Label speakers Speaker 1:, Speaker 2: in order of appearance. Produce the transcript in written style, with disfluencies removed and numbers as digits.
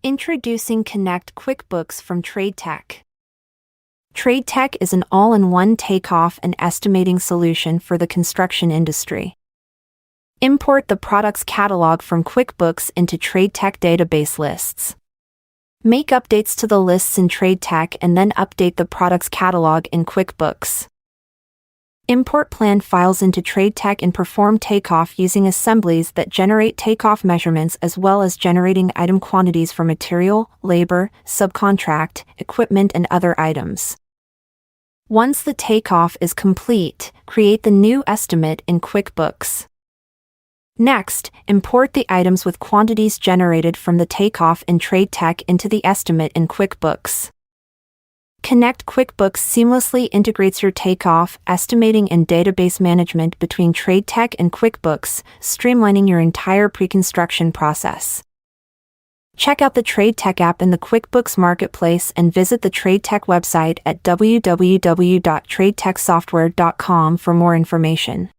Speaker 1: Introducing Connect QuickBooks from TradeTek. TradeTek is an all-in-one takeoff and estimating solution for the construction industry. Import the products catalog from QuickBooks into TradeTek database lists. Make updates to the lists in TradeTek and then update the products catalog in QuickBooks. Import plan files into TradeTek and perform takeoff using assemblies that generate takeoff measurements as well as generating item quantities for material, labor, subcontract, equipment and other items. Once the takeoff is complete, create the new estimate in QuickBooks. Next, import the items with quantities generated from the takeoff in TradeTek into the estimate in QuickBooks. Connect QuickBooks seamlessly integrates your takeoff, estimating and database management between TradeTek and QuickBooks, streamlining your entire pre-construction process. Check out the TradeTek app in the QuickBooks Marketplace and visit the TradeTek website at www.tradeteksoftware.com for more information.